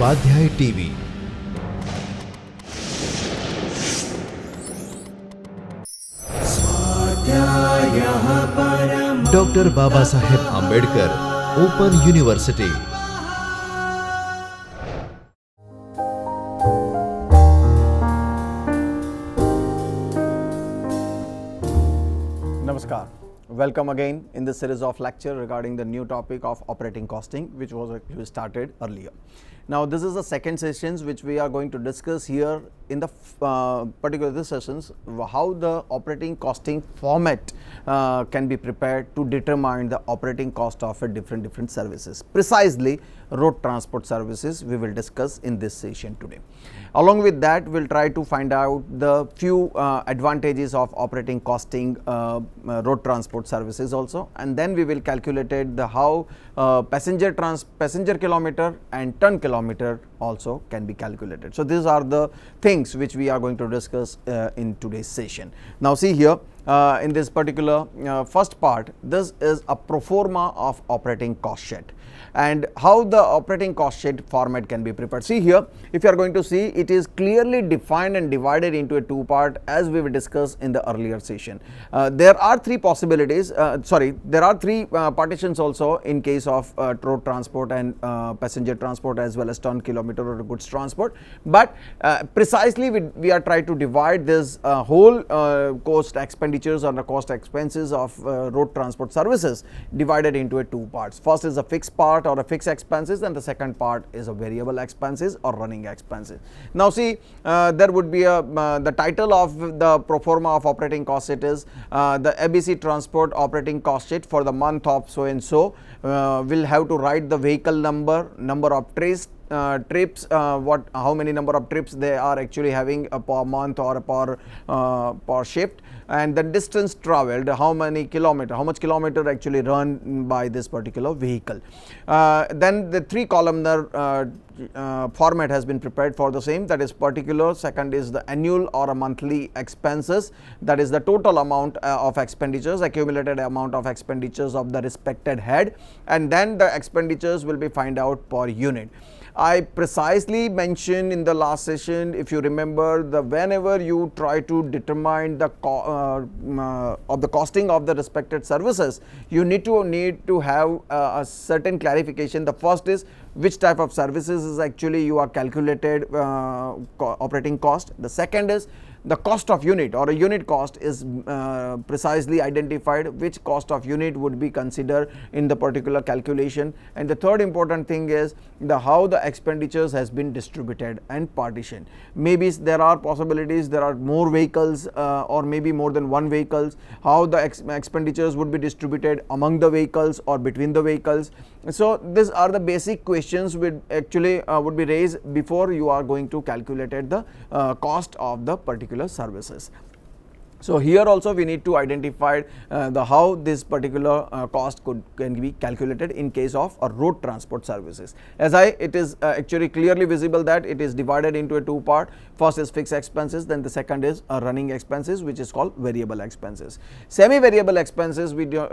स्वाध्याय TV. Doctor Baba Saheb Ambedkar open university. Namaskar. Welcome again in this series of lecture regarding the new topic of operating costing, which was actually started earlier. Now, this is the second sessions which we are going to discuss here in the particular this sessions, how the operating costing format can be prepared to determine the operating cost of a different services. Precisely, road transport services we will discuss in this session today. Along with that, we'll try to find out the few advantages of operating costing road transport services also, and then we will calculate the how passenger kilometer and ton kilometer also can be calculated. So these are the things which we are going to discuss in today's session. Now see here, in this particular first part, this is a pro forma of operating cost sheet and how the operating cost sheet format can be prepared. See here, if you are going to see, it is clearly defined and divided into a two part as we will discuss in the earlier session. There are three possibilities, there are three partitions also in case of road transport and passenger transport as well as ton kilometer or goods transport, but precisely we are trying to divide this whole cost expenditures or the cost expenses of road transport services divided into a two parts. First is a fixed part or a fixed expenses, and the second part is a variable expenses or running expenses. Now see, there would be a the title of the pro forma of operating cost sheet is the ABC Transport operating cost sheet for the month of so and so. We'll have to write the vehicle number of trips, how many number of trips they are actually having per month or per shift, and the distance traveled, how much kilometer actually run by this particular vehicle. Then the three columnar format has been prepared for the same, that is particular. Second is the annual or a monthly expenses, that is the total amount of expenditures, accumulated amount of expenditures of the respected head, and then the expenditures will be find out per unit. I precisely mentioned in the last session, if you remember, the whenever you try to determine the of the costing of the respected services, you need to have a certain clarification. The first is which type of services is actually you are calculated operating cost. The second is the cost of unit or a unit cost is precisely identified, which cost of unit would be considered in the particular calculation. And the third important thing is the how the expenditures has been distributed and partitioned. Maybe there are possibilities, there are more vehicles or maybe more than one vehicles, how the expenditures would be distributed among the vehicles or between the vehicles. So these are the basic questions which actually would be raised before you are going to calculate the cost of the particular services. So here also we need to identify the how this particular cost can be calculated in case of a road transport services. It is actually clearly visible that it is divided into a two part. First is fixed expenses, then the second is running expenses, which is called variable expenses. Semi-variable expenses, we do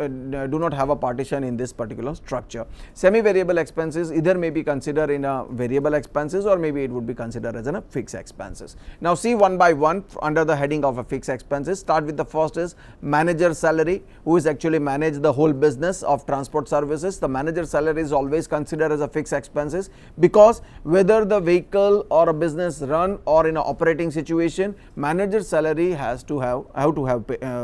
not have a partition in this particular structure. Semi-variable expenses either may be considered in a variable expenses or maybe it would be considered as a fixed expenses. Now see one by one under the heading of a fixed expenses. Start with the first is manager salary, who is actually manage the whole business of transport services. The manager salary is always considered as a fixed expenses because whether the vehicle or a business run or in an operating situation, manager salary has to have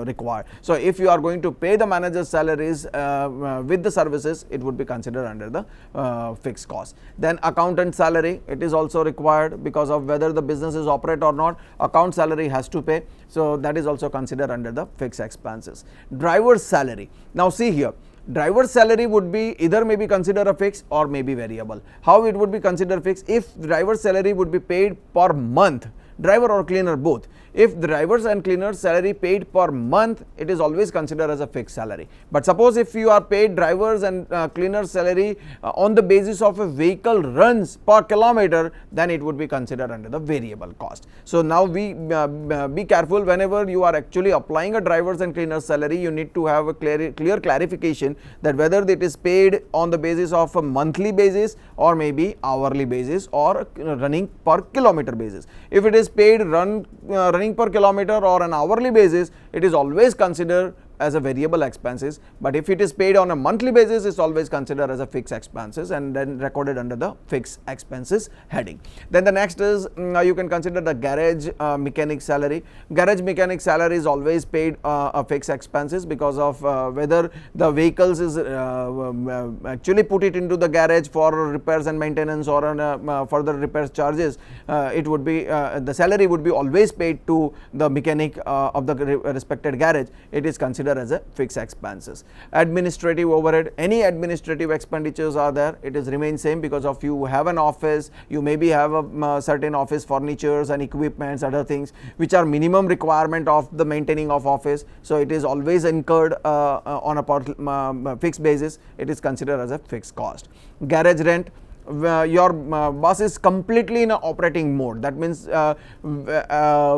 required. So if you are going to pay the manager salaries with the services, it would be considered under the fixed cost. Then accountant salary, it is also required because of whether the business is operate or not, account salary has to pay. So that is also considered under the fixed expenses. Driver's salary. Now see here, driver's salary would be either maybe considered a fixed or maybe variable. How it would be considered fixed? If driver's salary would be paid per month, driver or cleaner both, if the drivers and cleaners salary paid per month, it is always considered as a fixed salary. But suppose if you are paid drivers and cleaners salary on the basis of a vehicle runs per kilometer, then it would be considered under the variable cost. So now we be careful whenever you are actually applying a drivers and cleaners salary, you need to have a clear clarification that whether it is paid on the basis of a monthly basis or maybe hourly basis or running per kilometer basis. If it is paid running per kilometer or an hourly basis, it is always considered as a variable expenses, but if it is paid on a monthly basis, it's always considered as a fixed expenses and then recorded under the fixed expenses heading. Then the next is you can consider the garage mechanic salary. Garage mechanic salary is always paid a fixed expenses because of whether the vehicles is actually put it into the garage for repairs and maintenance or further repairs charges. It would be the salary would be always paid to the mechanic of the respected garage. It is considered as a fixed expenses. Administrative overhead, any administrative expenditures are there, it is remain same because of you have an office, you maybe have a certain office furnitures and equipments, other things which are minimum requirement of the maintaining of office. So it is always incurred on a fixed basis. It is considered as a fixed cost. Garage rent, your bus is completely in a operating mode. That means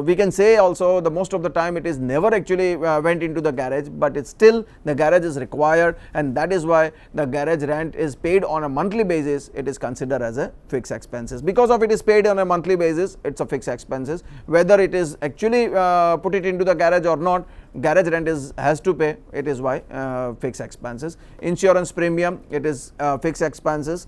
we can say also the most of the time it is never actually went into the garage, but it's still the garage is required, and that is why the garage rent is paid on a monthly basis. It is considered as a fixed expenses. Because of it is paid on a monthly basis, it's a fixed expenses. Whether it is actually put it into the garage or not, garage rent has to pay. It is why fixed expenses. Insurance premium, it is fixed expenses.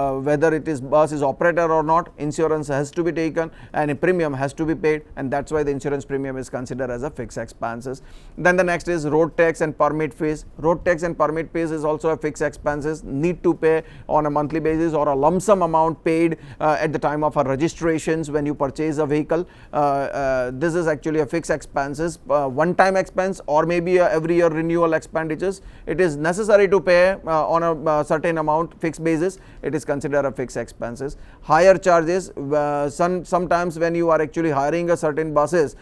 Whether it is bus is operator or not, insurance has to be taken and a premium has to be paid, and that's why the insurance premium is considered as a fixed expenses. Then the next is road tax and permit fees. Road tax and permit fees is also a fixed expenses, need to pay on a monthly basis or a lump sum amount paid at the time of a registrations when you purchase a vehicle. This is actually a fixed expenses, one time expense or maybe every year renewal expenditures. It is necessary to pay on a certain amount fixed basis. It is considered a fixed expenses. Hire charges, sometimes when you are actually hiring a certain buses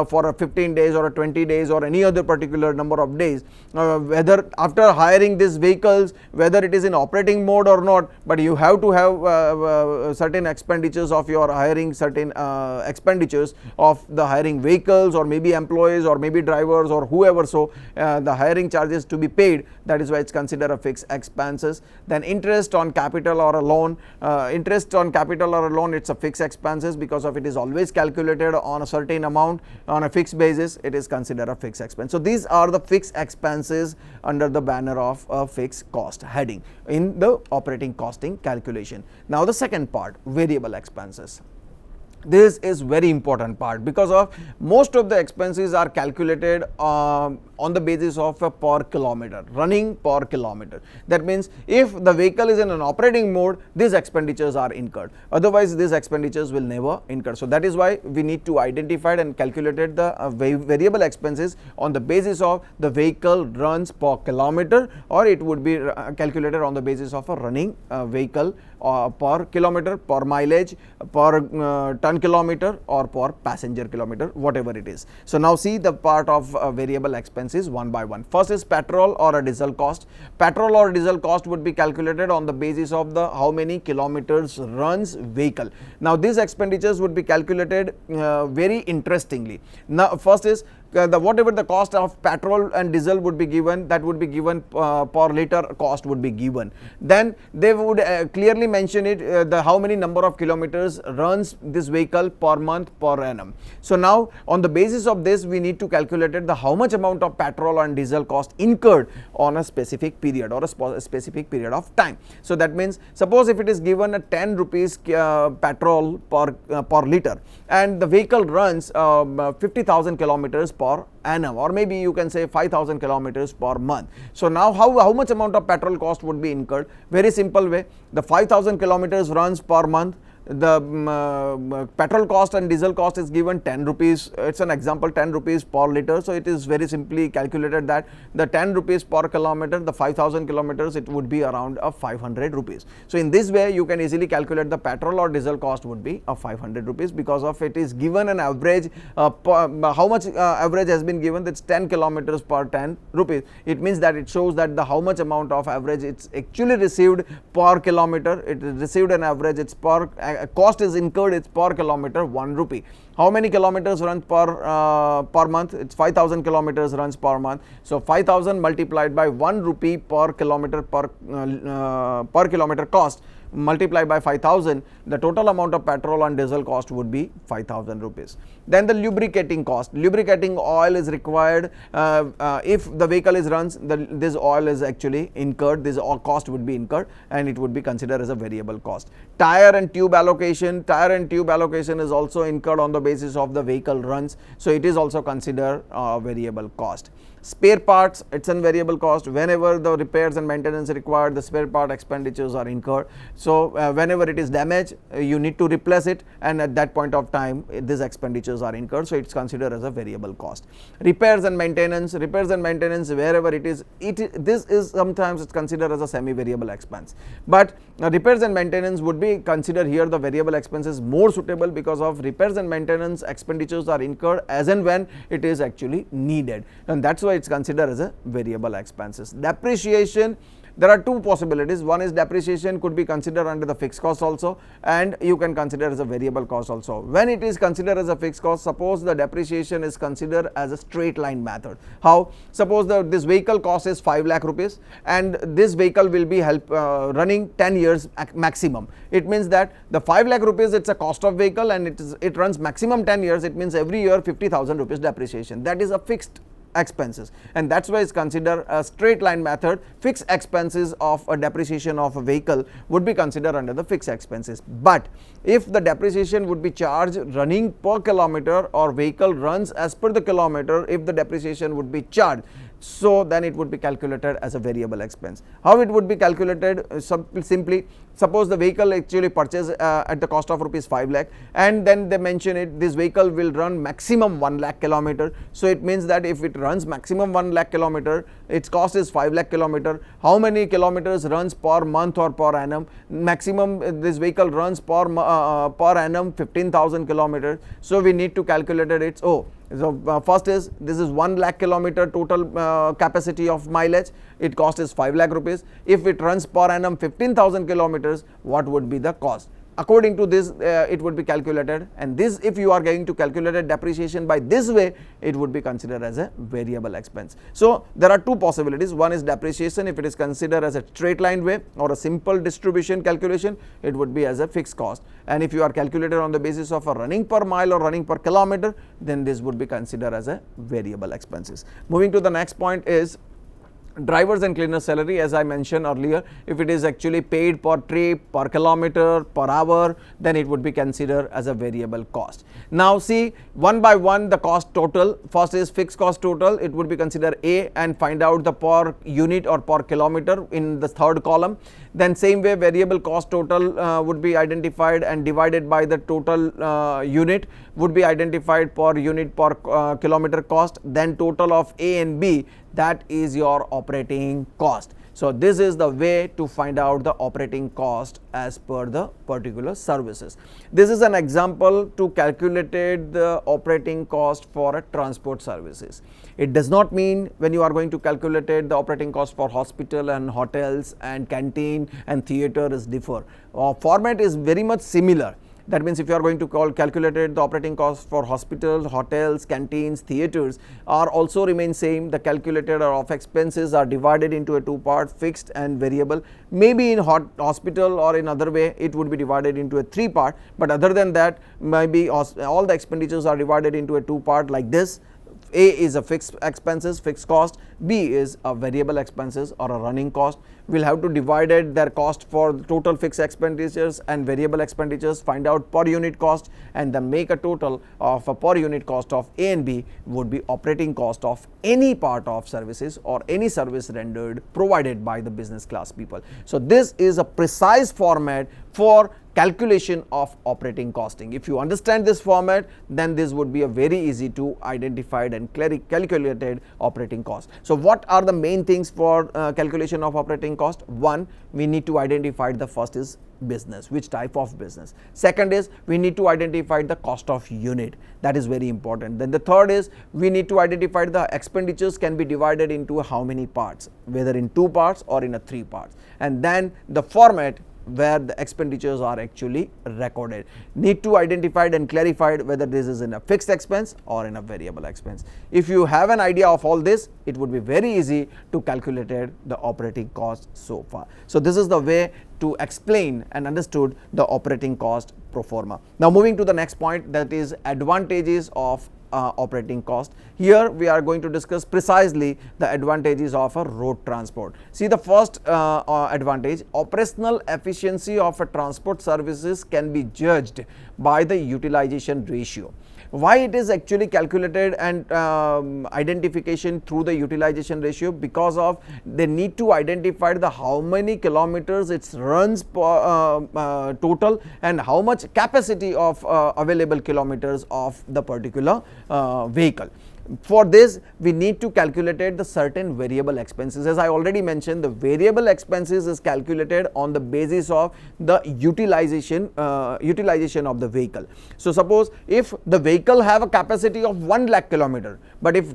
for a 15 days or a 20 days or any other particular number of days, whether after hiring these vehicles, whether it is in operating mode or not, but you have to have certain expenditures of your hiring, certain expenditures of the hiring vehicles or maybe employees or maybe drivers or whoever. So the hiring charges to be paid, that is why it's considered a fixed expenses. Then interest on capital or a loan, interest on capital or a loan, it's a fixed expenses because of it is always calculated on a certain amount on a fixed basis. It is considered a fixed expense. So these are the fixed expenses under the banner of a fixed cost heading in the operating costing calculation. Now the second part, variable expenses. This is very important part because of most of the expenses are calculated on the basis of a per kilometer, running per kilometer. That means if the vehicle is in an operating mode, these expenditures are incurred. Otherwise, these expenditures will never incur. So that is why we need to identify and calculate the variable expenses on the basis of the vehicle runs per kilometer, or it would be calculated on the basis of a running vehicle per kilometer, per mileage, per ton kilometer or per passenger kilometer, whatever it is. So now see the part of variable expenses one by one. First is petrol or a diesel cost. Petrol or diesel cost would be calculated on the basis of the how many kilometers runs vehicle. Now these expenditures would be calculated very interestingly. Now first is whatever the cost of petrol and diesel would be given, that would be given per liter cost would be given. Then they would clearly mention it the how many number of kilometers runs this vehicle per month per annum. So now on the basis of this we need to calculate the how much amount of petrol and diesel cost incurred on a specific period or a specific period of time. So that means suppose if it is given a 10 rupees petrol per liter and the vehicle runs 50,000 kilometers per annum, or maybe you can say 5,000 kilometers per month. So now how much amount of petrol cost would be incurred? Very simple way, the 5,000 kilometers runs per month, the petrol cost and diesel cost is given 10 rupees. It's an example, 10 rupees per liter. So it is very simply calculated that the 10 rupees per kilometer, the 5,000 kilometers, it would be around 500 rupees. So in this way you can easily calculate the petrol or diesel cost would be 500 rupees, because of it is given an average. How much average has been given? That's 10 kilometers per 10 rupees. It means that it shows that the how much amount of average it's actually received per kilometer. It is received an average, it's per cost is incurred, it's per kilometer 1 rupee. How many kilometers run per month? It's 5,000 kilometers runs per month. So 5,000 multiplied by 1 rupee per kilometer per kilometer cost, multiplied by 5,000, the total amount of petrol and diesel cost would be 5,000 rupees. Then the lubricating cost. Lubricating oil is required. If the vehicle is runs, this oil is actually incurred, this cost would be incurred, and it would be considered as a variable cost. Tire and tube allocation. Tire and tube allocation is also incurred on the basis of the vehicle runs, so it is also considered a variable cost. Spare parts, it's a variable cost. Whenever the repairs and maintenance required, the spare part expenditures are incurred. So whenever it is damaged, you need to replace it, and at that point of time these expenditures are incurred, so it's considered as a variable cost. Repairs and maintenance, wherever it is, this is sometimes it's considered as a semi-variable expense, but repairs and maintenance would be considered here the variable expenses more suitable, because of repairs and maintenance expenditures are incurred as and when it is actually needed, and that's why it's considered as a variable expenses. Depreciation, there are two possibilities. One is depreciation could be considered under the fixed cost also, and you can consider as a variable cost also. When it is considered as a fixed cost, suppose the depreciation is considered as a straight line method. How? Suppose this vehicle cost is 5 lakh rupees, and this vehicle will be running 10 years maximum. It means that the 5 lakh rupees, it's a cost of vehicle, and it runs maximum 10 years. It means every year 50,000 rupees depreciation. That is a fixed expenses, and that's why it's considered a straight line method. Fixed expenses of a depreciation of a vehicle would be considered under the fixed expenses. But if the depreciation would be charged running per kilometer, or vehicle runs as per the kilometer, if the depreciation would be charged, so then it would be calculated as a variable expense. How it would be calculated? Simply, suppose the vehicle actually purchased at the cost of rupees 5 lakh, and then they mention it, this vehicle will run maximum 1 lakh kilometer. So it means that if it runs maximum 1 lakh kilometer, its cost is 5 lakh kilometer. How many kilometers runs per month or per annum? Maximum this vehicle runs per annum 15,000 kilometers. So we need to calculate it. So first is, this is 1 lakh kilometer total capacity of mileage. It cost is 5 lakh rupees. If it runs per annum 15,000 kilometers, what would be the cost? According to this, it would be calculated, and this, if you are going to calculate a depreciation by this way, it would be considered as a variable expense. So there are two possibilities. One is depreciation. If it is considered as a straight line way or a simple distribution calculation, it would be as a fixed cost, and if you are calculated on the basis of a running per mile or running per kilometer, then this would be considered as a variable expenses. Moving to the next point is drivers and cleaners salary. As I mentioned earlier, if it is actually paid per trip, per kilometer, per hour, then it would be considered as a variable cost. Now see, one by one the cost total. First is fixed cost total. It would be considered A, and find out the per unit or per kilometer in the third column. Then same way variable cost total would be identified and divided by the total unit would be identified per unit per kilometer cost. Then total of A and B, that is your operating cost. So this is the way to find out the operating cost as per the particular services. This is an example to calculate the operating cost for a transport services. It does not mean when you are going to calculate the operating cost for hospital and hotels and canteen and theater is differ. Format is very much similar. That means if you are going to calculate the operating cost for hospitals, hotels, canteens, theaters are also remain same. The calculated of expenses are divided into a two part, fixed and variable. Maybe in hospital or in other way it would be divided into a three part, but other than that maybe all the expenditures are divided into a two part like this. A is a fixed expenses, fixed cost. B is a variable expenses or a running cost. We'll have to divide their cost for total fixed expenditures and variable expenditures, find out per unit cost, and then make a total of a per unit cost of A and B would be operating cost of any part of services or any service rendered provided by the business class people. So this is a precise format for calculation of operating costing. If you understand this format, then this would be a very easy to identified and calculated operating cost. So what are the main things for calculation of operating cost? One, we need to identify the first is business, which type of business. Second is we need to identify the cost of unit, that is very important. Then the third is we need to identify the expenditures can be divided into how many parts, whether in 2 parts or in a 3 parts, and then the format where the expenditures are actually recorded. Need to identify and clarify whether this is in a fixed expense or in a variable expense. If you have an idea of all this, it would be very easy to calculate the operating cost so far. So this is the way to explain and understood the operating cost pro forma. Now moving to the next point, that is advantages of operating cost. Here we are going to discuss precisely the advantages of a road transport. See, the first advantage, operational efficiency of a transport services can be judged by the utilization ratio. Why it is actually calculated and identification through the utilization ratio? Because of they need to identify the how many kilometers it runs total and how much capacity of available kilometers of the particular vehicle. For this, we need to calculate the certain variable expenses. As I already mentioned, the variable expenses is calculated on the basis of the utilization of the vehicle. So suppose if the vehicle have a capacity of 1 lakh kilometer, but if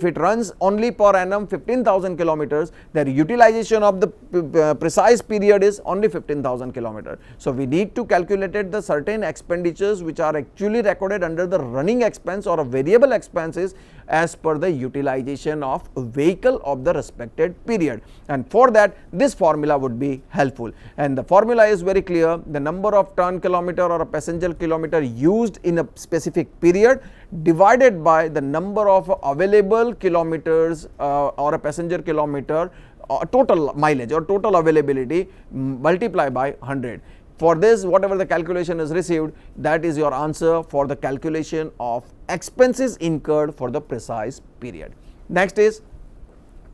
it runs only per annum 15,000 kilometers, the utilization of the precise period is only 15,000 kilometers. So we need to calculate the certain expenditures which are actually recorded under the running expense or a variable expenses as per the utilization of vehicle of the respected period, and for that this formula would be helpful. And the formula is very clear: the number of ton kilometer or a passenger kilometer used in a specific period divided by the number of available kilometers or a passenger kilometer total mileage or total availability multiply by 100. For this, whatever the calculation is received, that is your answer for the calculation of expenses incurred for the precise period. Next is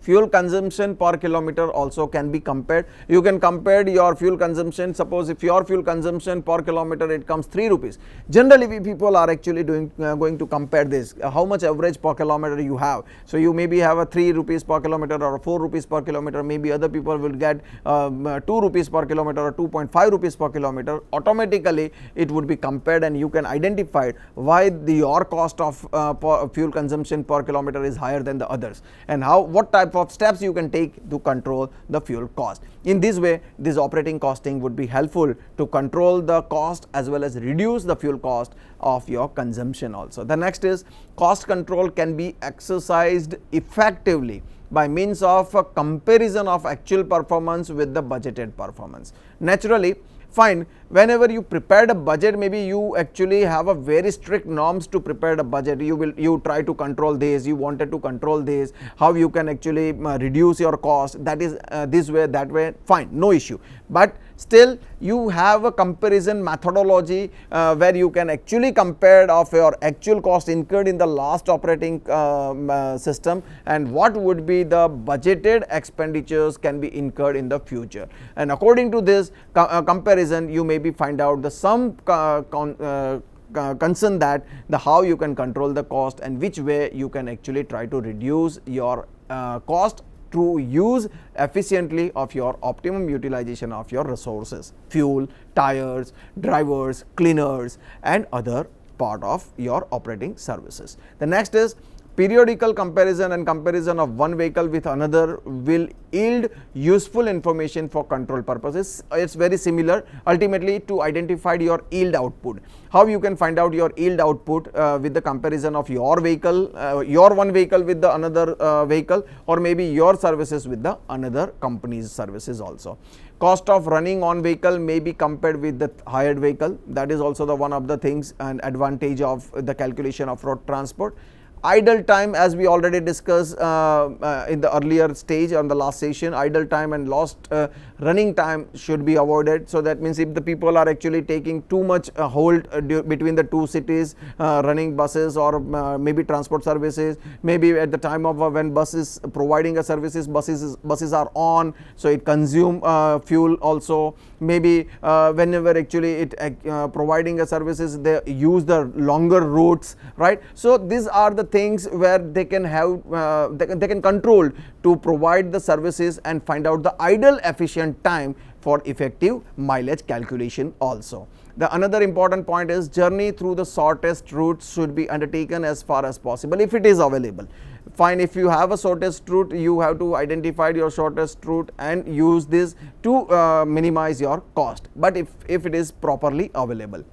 fuel consumption per kilometer also can be compared. You can compare your fuel consumption. Suppose if your fuel consumption per kilometer it comes 3 rupees. Generally we people are actually going to compare this, how much average per kilometer you have. So you maybe have a 3 rupees per kilometer or 4 rupees per kilometer. Maybe other people will get 2 rupees per kilometer or 2.5 rupees per kilometer. Automatically it would be compared and you can identify why your cost of fuel consumption per kilometer is higher than the others, and what type of steps you can take to control the fuel cost. In this way, this operating costing would be helpful to control the cost as well as reduce the fuel cost of your consumption also. The next is cost control can be exercised effectively by means of a comparison of actual performance with the budgeted performance. Naturally, fine, whenever you prepared a budget, maybe you actually have a very strict norms to prepare a budget. You try to control this, you wanted to control this, how you can actually reduce your cost, that is this way, that way, fine, no issue. But still you have a comparison methodology where you can actually compare of your actual cost incurred in the last operating system and what would be the budgeted expenditures can be incurred in the future. And according to this comparison, you maybe find out the some concern that the how you can control the cost and which way you can actually try to reduce your cost to use efficiently of your optimum utilization of your resources, fuel, tires, drivers, cleaners and other part of your operating services. The next is periodical comparison and comparison of one vehicle with another will yield useful information for control purposes. It's very similar ultimately to identify your yield output. How you can find out your yield output with the comparison of your vehicle, your one vehicle with the another vehicle, or maybe your services with the another company's services also. Cost of running on vehicle may be compared with the hired vehicle. That is also the one of the things and advantage of the calculation of road transport. Idle time, as we already discussed in the earlier stage on the last session, idle time and lost running time should be avoided. So that means if the people are actually taking too much hold between the two cities, running buses or maybe transport services, maybe at the time of when bus is providing a services, buses are on, so it consume fuel also. Maybe whenever actually it providing a services, they use the longer routes, right? So these are the things where they can have they can control to provide the services and find out the ideal efficient time for effective mileage calculation also. The another important point is journey through the shortest routes should be undertaken as far as possible if it is available. Fine, if you have a shortest route, you have to identify your shortest route and use this to minimize your cost, but if it is properly available.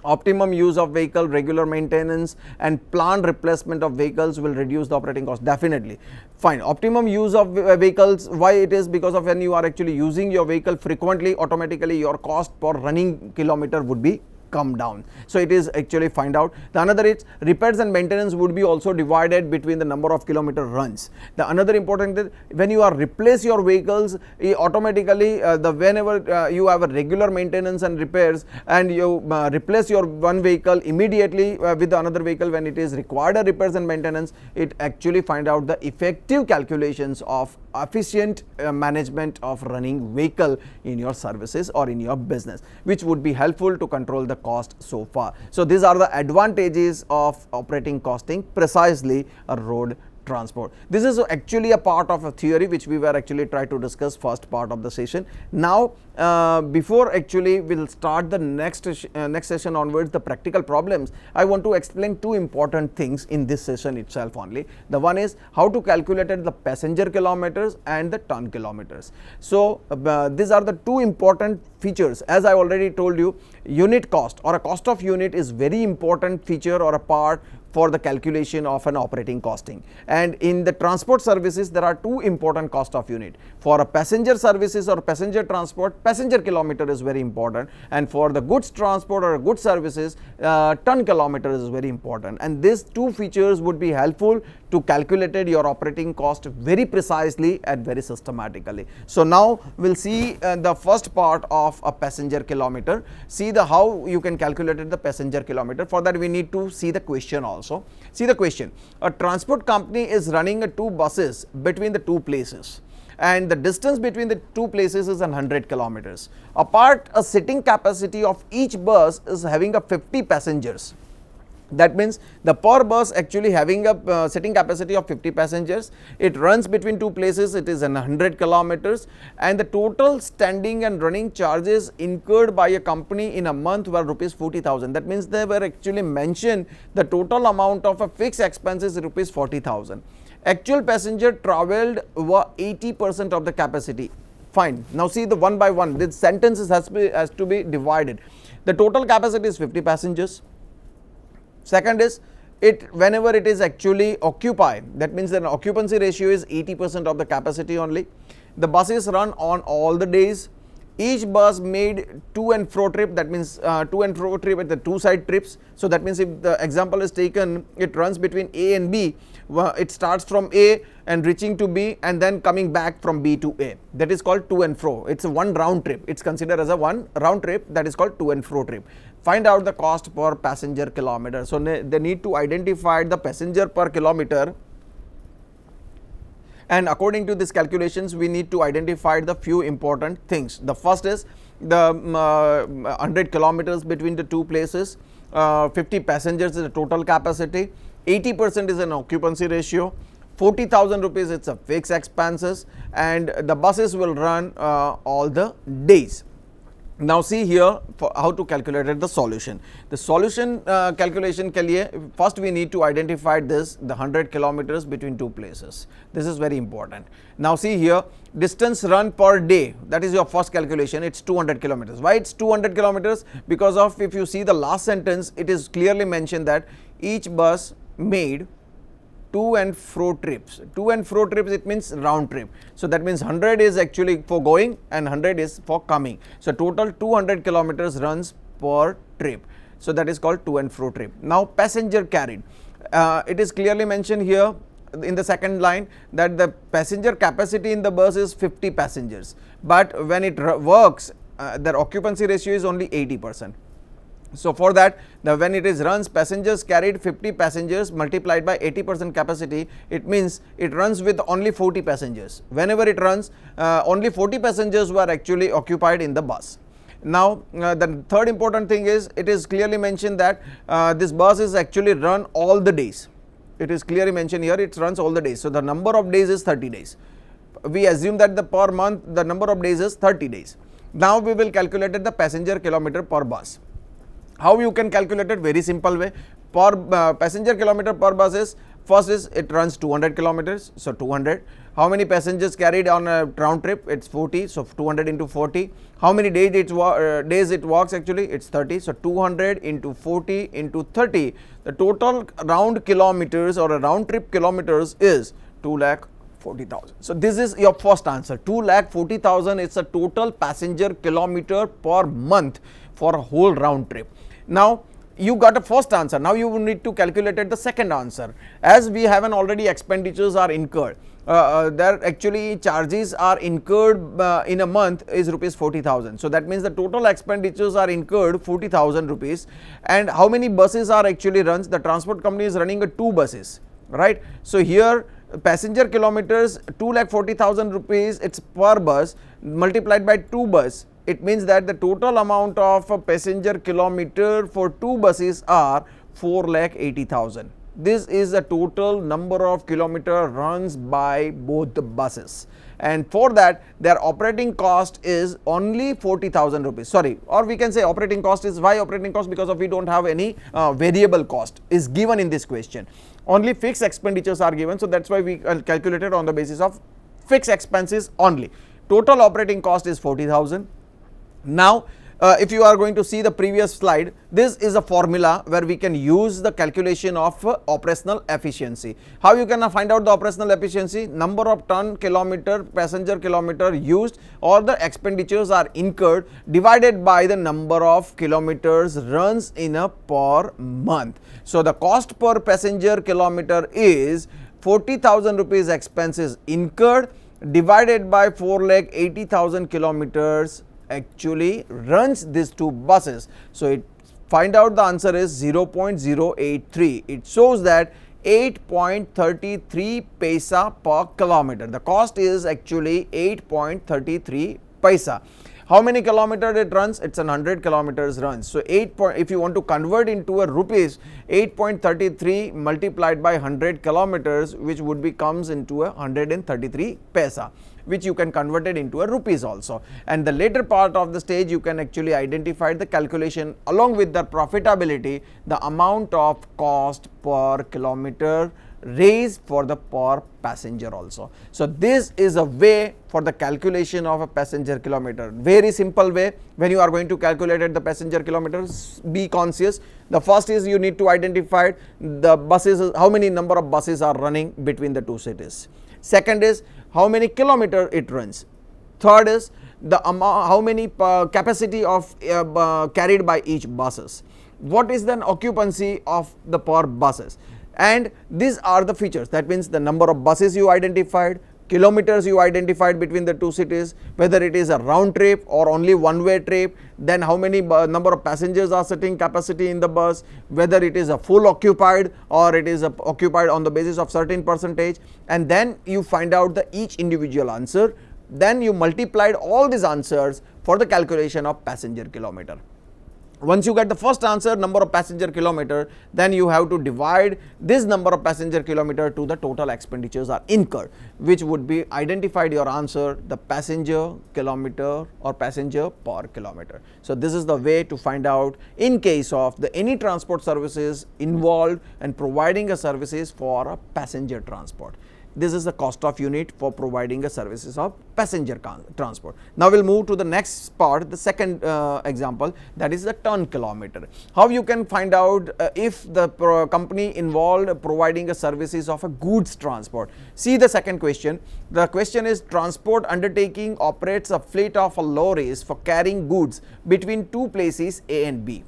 Optimum use of vehicle, regular maintenance and planned replacement of vehicles will reduce the operating cost, definitely. Fine, optimum use of vehicles, why it is? Because of when you are actually using your vehicle frequently, automatically your cost per running kilometer would be come down. So it is actually find out. The another is repairs and maintenance would be also divided between the number of kilometer runs. The another important is when you are replace your vehicles, automatically whenever you have a regular maintenance and repairs and you replace your one vehicle immediately with the another vehicle when it is required a repairs and maintenance, it actually find out the effective calculations of efficient management of running vehicle in your services or in your business, which would be helpful to control the cost so far. So these are the advantages of operating costing precisely a road transport. This is actually a part of a theory which we were actually trying to discuss first part of the session. Now before actually we'll start the next session onwards, the practical problems, I want to explain two important things in this session itself only. The one is how to calculate the passenger kilometers and the ton kilometers. So these are the two important features. As I already told you, unit cost or a cost of unit is very important feature or a part for the calculation of an operating costing. And in the transport services, there are two important cost of unit. For a passenger services or passenger transport, passenger kilometer is very important, and for the goods transport or goods services, ton kilometer is very important. And these two features would be helpful to calculate your operating cost very precisely and very systematically. So now we'll see the first part of a passenger kilometer. See the how you can calculate the passenger kilometer. For that we need to see the question also. See the question. A transport company is running two buses between the two places, and the distance between the two places is 100 kilometers. Apart, a sitting capacity of each bus is having a 50 passengers. That means the per bus actually having a sitting capacity of 50 passengers. It runs between two places, it is 100 kilometers, and the total standing and running charges incurred by a company in a month were rupees 40,000. That means they were actually mentioned the total amount of a fixed expenses rupees 40,000. Actual passenger travelled were 80% of the capacity. Fine. Now see the one by one. This sentences has to be divided. The total capacity is 50 passengers. Second is whenever it is actually occupied, that means the occupancy ratio is 80% of the capacity only. The buses run on all the days. Each bus made to and fro trip, that means to and fro trip at the two side trips. So that means if the example is taken, it runs between A and B. It starts from A and reaching to B and then coming back from B to A. That is called to and fro. It's a one round trip. It's considered as a one round trip, that is called to and fro trip. Find out the cost per passenger kilometer. So they need to identify the passenger per kilometer, and according to these calculations we need to identify the few important things. The first is the 100 kilometers between the two places, 50 passengers is the total capacity, 80% is an occupancy ratio, 40,000 rupees it's a fixed expenses, and the buses will run all the days. Now see here for how to calculate the solution. The solution calculation ke liye first we need to identify this, the 100 kilometers between two places. This is very important. Now see here, distance run per day, that is your first calculation, it's 200 kilometers. Why it's 200 kilometers? Because of, if you see the last sentence, it is clearly mentioned that each bus made to and fro trips. To and fro trips, it means round trip. So that means 100 is actually for going and 100 is for coming. So total 200 kilometers runs per trip. So that is called to and fro trip. Now passenger carried. it is clearly mentioned here in the second line that the passenger capacity in the bus is 50 passengers, but when it works, their occupancy ratio is only 80%. So for that, when it is runs, passengers carried 50 passengers multiplied by 80% capacity, it means it runs with only 40 passengers. Whenever it runs, only 40 passengers were actually occupied in the bus. Now the third important thing is, it is clearly mentioned that this bus is actually run all the days. It is clearly mentioned here, it runs all the days. So the number of days is 30 days. We assume that the per month the number of days is 30 days. Now we will calculate the passenger kilometer per bus. How you can calculate it? Very simple way. Per passenger kilometer per bus is, first is it runs 200 kilometers, so 200. How many passengers carried on a round trip? It's 40, so 200 into 40. How many days it walks actually? It's 30, so 200 into 40 into 30. The total round kilometers or a round trip kilometers is 2,40,000. So this is your first answer. 2,40,000 is the total passenger kilometer per month for a whole round trip. Now you got a first answer. Now you need to calculate the second answer. As we have already expenditures are incurred, there actually charges are incurred in a month is rupees 40,000. So that means the total expenditures are incurred 40,000 rupees. And how many buses are actually runs? The transport company is running 2 buses, right? So here passenger kilometers 2,40,000 rupees, it's per bus, multiplied by 2 bus. It means that the total amount of a passenger kilometer for 2 buses are 4,80,000. This is the total number of kilometer runs by both the buses, and for that their operating cost is only 40,000 rupees. Sorry, or we can say operating cost is, why operating cost? Because of we don't have any variable cost is given in this question. Only fixed expenditures are given, so that's why we calculated on the basis of fixed expenses only. Total operating cost is 40,000. Now if you are going to see the previous slide, this is a formula where we can use the calculation of operational efficiency. How you can find out the operational efficiency? Number of ton kilometer passenger kilometer used or the expenditures are incurred divided by the number of kilometers runs in a per month. So the cost per passenger kilometer is 40,000 rupees expenses incurred divided by 4,80,000 kilometers actually runs these 2 buses. So it find out the answer is 0.083. It shows that 8.33 paisa per kilometer. The cost is actually 8.33 paisa. How many kilometers it runs? It's 100 kilometers runs. So if you want to convert into a rupees, 8.33 multiplied by 100 kilometers, which would be comes into 133 paisa, which you can convert it into a rupees also. And the later part of the stage you can actually identify the calculation along with the profitability, the amount of cost per kilometer raised for the per passenger also. So this is a way for the calculation of a passenger kilometer. Very simple way. When you are going to calculate the passenger kilometers, be conscious. The first is you need to identify the buses, how many number of buses are running between the 2 cities. Second is how many kilometer it runs. Third is the amount, how many capacity of carried by each buses. What is the occupancy of the per buses? And these are the features. That means the number of buses you identified, kilometers you identified between the 2 cities, whether it is a round trip or only one-way trip, then how many number of passengers are sitting capacity in the bus, whether it is a full occupied or it is occupied on the basis of certain percentage, and then you find out the each individual answer. Then you multiplied all these answers for the calculation of passenger kilometer. Once you get the first answer, number of passenger kilometer, then you have to divide this number of passenger kilometer to the total expenditures are incurred, which would be identified your answer, the passenger kilometer or passenger per kilometer. So this is the way to find out in case of the any transport services involved and providing a services for a passenger transport. This is the cost of unit for providing a services of passenger transport. Now we'll move to the next part, the second example, that is the ton kilometer. How you can find out if the company involved providing a services of a goods transport. See the second question. The question is, transport undertaking operates a fleet of lorries for carrying goods between 2 places A and B.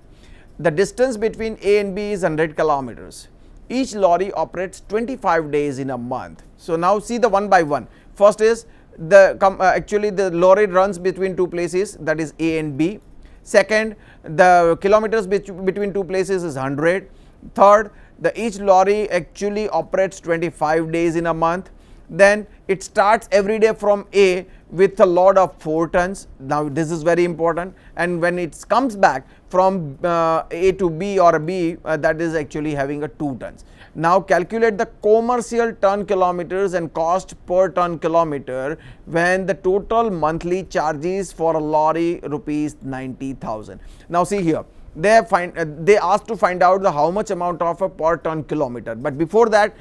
The distance between A and B is 100 kilometers. each lorry operates 25 days in a month. So now see the one by one. First is actually the lorry runs between two places, that is A and B. Second, the kilometers between two places is 100. Third, each lorry actually operates 25 days in a month. Then it starts every day from A with a load of 4 tons. Now this is very important, and when it comes back from A to B or B, that is actually having a 2 tons. Now calculate the commercial ton kilometers and cost per ton kilometer when the total monthly charges for a lorry rupees 90,000. Now see here, they asked to find out the how much amount of a per ton kilometer, but before that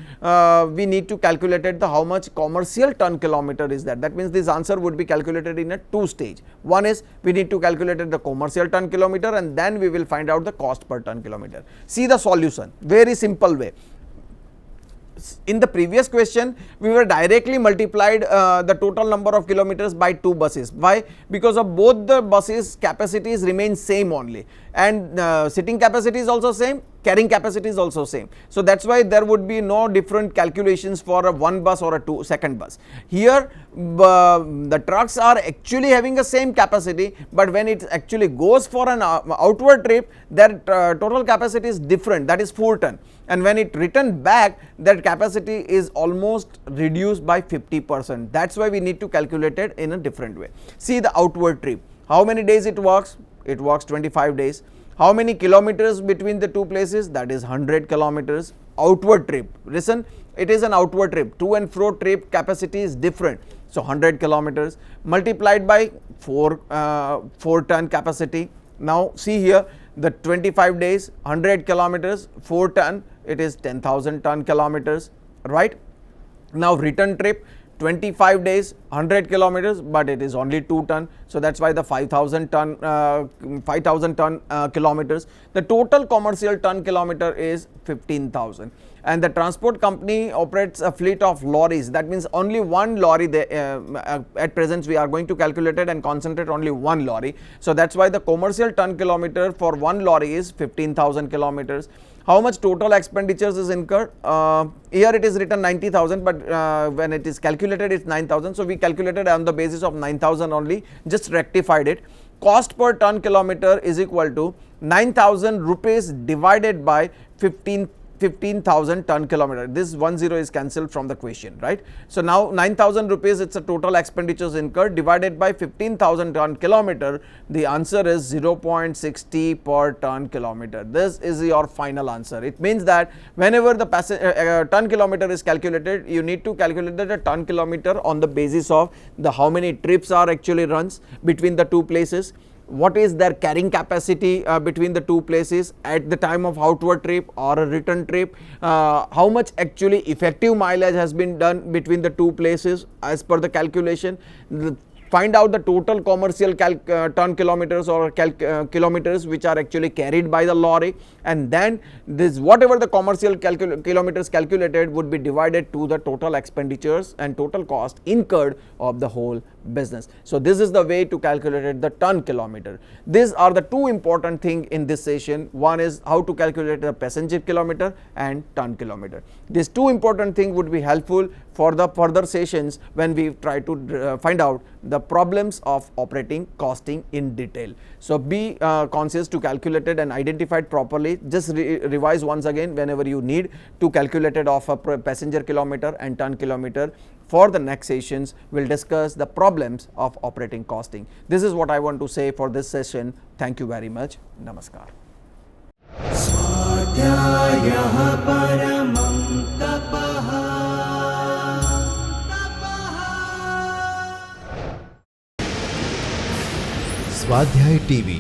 we need to calculate it the how much commercial ton kilometer is that. That means this answer would be calculated in a 2 stage. One is we need to calculate the commercial ton kilometer, and then we will find out the cost per ton kilometer. See the solution, very simple way. In the previous question, we were directly multiplied the total number of kilometers by 2 buses. Why? Because of both the buses capacities remain same only, and sitting capacity is also same, carrying capacity is also same. So that's why there would be no different calculations for a one bus or a second bus. Here the trucks are actually having the same capacity, but when it actually goes for an outward trip, their total capacity is different, that is 4 ton. And when it return back, that capacity is almost reduced by 50%. That's why we need to calculate it in a different way. See the outward trip, how many days it works? It works 25 days. How many kilometers between the two places? That is 100 kilometers. Outward trip, listen, it is an outward trip, to and fro trip capacity is different. So 100 kilometers multiplied by 4 ton capacity. Now see here, the 25 days, 100 kilometers, 4 ton, it is 10,000 ton kilometers, right? Now return trip, 25 days, 100 kilometers, but it is only 2 ton. So that's why the 5,000 ton kilometers. The total commercial ton kilometer is 15,000. And the transport company operates a fleet of lorries. That means only one lorry. At present we are going to calculate it and concentrate only one lorry. So that's why the commercial ton kilometer for one lorry is 15,000 kilometers. How much total expenditures is incurred? Here it is written 90,000, but when it is calculated it's 9,000. So we calculated on the basis of 9,000 only, just rectified it. Cost per ton kilometer is equal to 9,000 rupees divided by 15,000 ton kilometer. This 10 is cancelled from the question, right? So now 9,000 rupees, it's a total expenditures incurred divided by 15,000 ton kilometer. The answer is 0.60 per ton kilometer. This is your final answer. It means that whenever the ton kilometer is calculated, you need to calculate the ton kilometer on the basis of the how many trips are actually runs between the two places, what is their carrying capacity between the two places at the time of outward trip or a return trip, how much actually effective mileage has been done between the two places as per the calculation. Find out the total commercial ton kilometers or kilometers which are actually carried by the lorry, and then this whatever the commercial kilometers calculated would be divided to the total expenditures and total cost incurred of the whole business. So this is the way to calculate the ton kilometer. These are the two important things in this session. One is how to calculate the passenger kilometer and ton kilometer. These two important things would be helpful for the further sessions when we try to find out the problems of operating costing in detail. So be conscious to calculate it and identify it properly. Just revise once again whenever you need to calculate it of a passenger kilometer and ton kilometer. For the next sessions, we'll discuss the problems of operating costing. This is what I want to say for this session. Thank you very much. Namaskar. स्वाध्याय TV